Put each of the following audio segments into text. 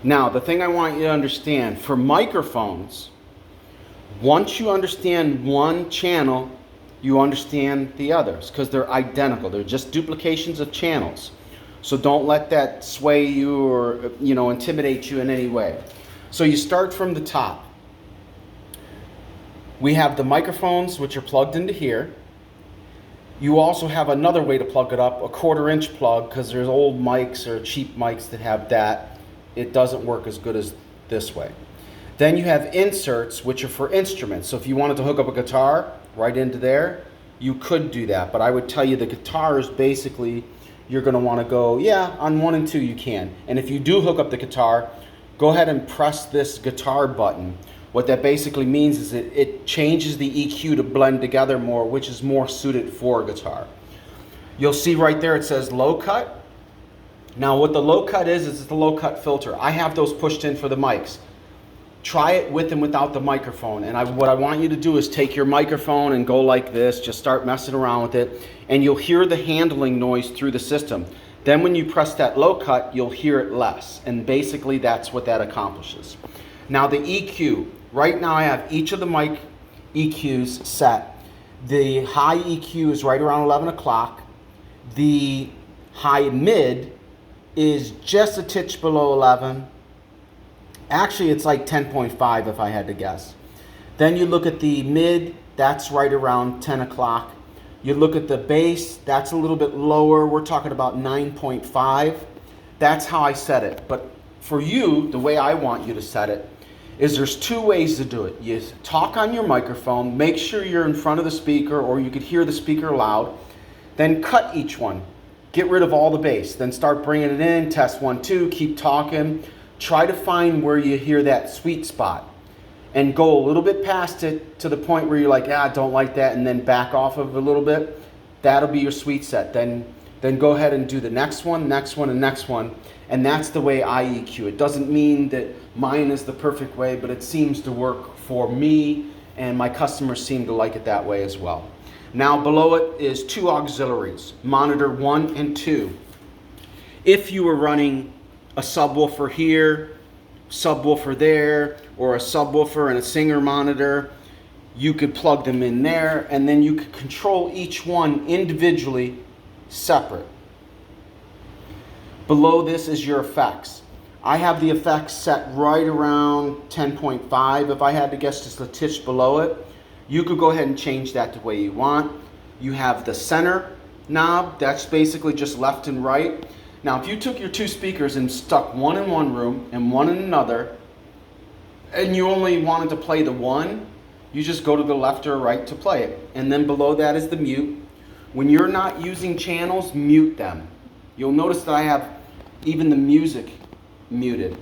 Now, the thing I want you to understand, for microphones, once you understand one channel, you understand the others because they're identical. They're just duplications of channels. So don't let that sway you or intimidate you in any way. So you start from the top. We have the microphones which are plugged into here. You also have another way to plug it up, a 1/4-inch plug, because there's old mics or cheap mics that have that. It doesn't work as good as this way. Then you have inserts, which are for instruments. So if you wanted to hook up a guitar right into there, you could do that. But I would tell you the guitars, basically, you're going to want to go, yeah, on 1 and 2 you can. And if you do hook up the guitar, go ahead and press this guitar button. What that basically means is it changes the EQ to blend together more, which is more suited for a guitar. You'll see right there it says low cut. Now what the low cut is the low cut filter. I have those pushed in for the mics. Try it with and without the microphone. And what I want you to do is take your microphone and go like this, just start messing around with it, and you'll hear the handling noise through the system. Then when you press that low cut, you'll hear it less. And basically that's what that accomplishes. Now the EQ. Right now I have each of the mic EQs set. The high EQ is right around 11 o'clock. The high mid is just a titch below 11. Actually, it's like 10.5 if I had to guess. Then you look at the mid, that's right around 10 o'clock. You look at the bass, that's a little bit lower. We're talking about 9.5. That's how I set it. But for you, the way I want you to set it is there's 2 ways to do it. You talk on your microphone, make sure you're in front of the speaker or you could hear the speaker loud, then cut each one. Get rid of all the bass, then start bringing it in, test 1, 2, keep talking. Try to find where you hear that sweet spot and go a little bit past it to the point where you're like, I don't like that, and then back off of it a little bit. That'll be your sweet set. Then go ahead and do the next one, and next one. And that's the way I EQ. It doesn't mean that mine is the perfect way, but it seems to work for me, and my customers seem to like it that way as well. Now below it is 2 auxiliaries, monitor 1 and 2. If you were running a subwoofer here, subwoofer there, or a subwoofer and a singer monitor, you could plug them in there, and then you could control each one individually separate. Below this is your effects. I have the effects set right around 10.5. If I had to guess, just a titch below it. You could go ahead and change that the way you want. You have the center knob. That's basically just left and right. Now, if you took your 2 speakers and stuck one in one room and one in another, and you only wanted to play the one, you just go to the left or right to play it. And then below that is the mute. When you're not using channels, mute them. You'll notice that I have even the music muted.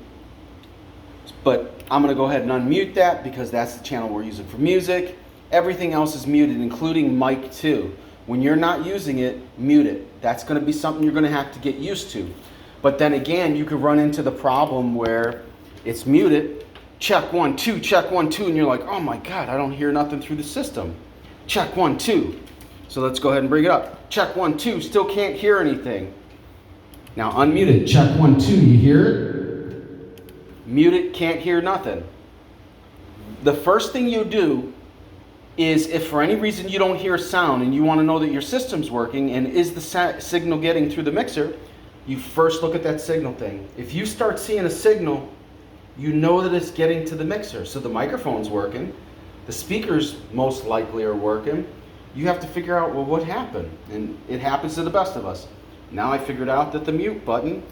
But I'm going to go ahead and unmute that because that's the channel we're using for music. Everything else is muted, including mic 2. When you're not using it, mute it. That's going to be something you're going to have to get used to. But then again, you could run into the problem where it's muted. Check 1, 2, check 1, 2, and you're like, oh my God, I don't hear nothing through the system. Check 1, 2. So let's go ahead and bring it up. Check 1, 2, still can't hear anything. Now unmute it. Check 1, 2, you hear it? Mute it, can't hear nothing. The first thing you do is if for any reason you don't hear sound and you want to know that your system's working and is the signal getting through the mixer, you first look at that signal thing. If you start seeing a signal, you know that it's getting to the mixer. So the microphone's working, the speakers most likely are working. You have to figure out, well, what happened? And it happens to the best of us. Now I figured out that the mute button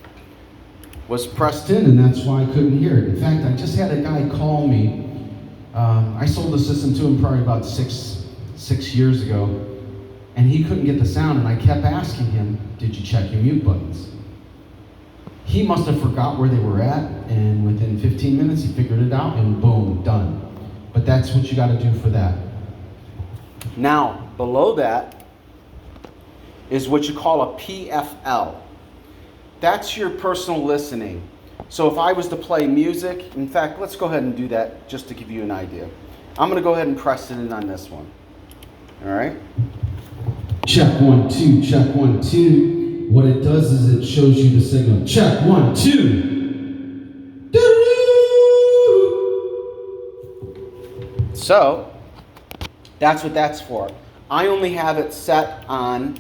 was pressed in and that's why I couldn't hear it. In fact, I just had a guy call me. I sold the system to him probably about six years ago, and he couldn't get the sound, and I kept asking him, did you check your mute buttons? He must have forgot where they were at, and within 15 minutes he figured it out, and boom, done. But that's what you got to do for that. Now, below that is what you call a PFL. That's your personal listening. So if I was to play music, in fact, let's go ahead and do that just to give you an idea. I'm going to go ahead and press it in on this one. All right? Check 1, 2, check 1, 2. What it does is it shows you the signal. Check 1, 2. So that's what that's for. I only have it set on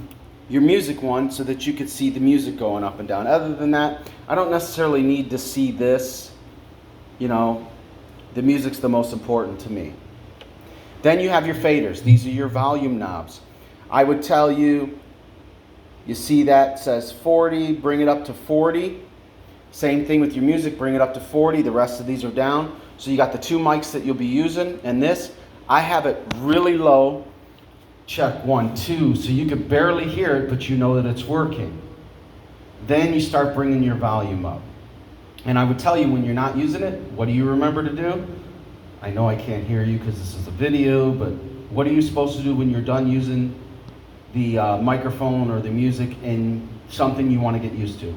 your music one so that you could see the music going up and down. Other than that, I don't necessarily need to see this. You know, the music's the most important to me. Then you have your faders. These are your volume knobs. I would tell you, you see that says 40, bring it up to 40. Same thing with your music, bring it up to 40. The rest of these are down. So you got the 2 mics that you'll be using, and this, I have it really low. Check 1, 2, so you could barely hear it, but you know that it's working. Then you start bringing your volume up. And I would tell you when you're not using it, what do you remember to do? I know I can't hear you because this is a video, but what are you supposed to do when you're done using the microphone or the music in something you want to get used to?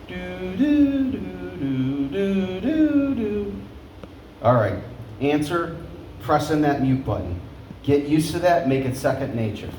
Do, do, do, do, do, do, do. All right, answer, press in that mute button. Get used to that, make it second nature.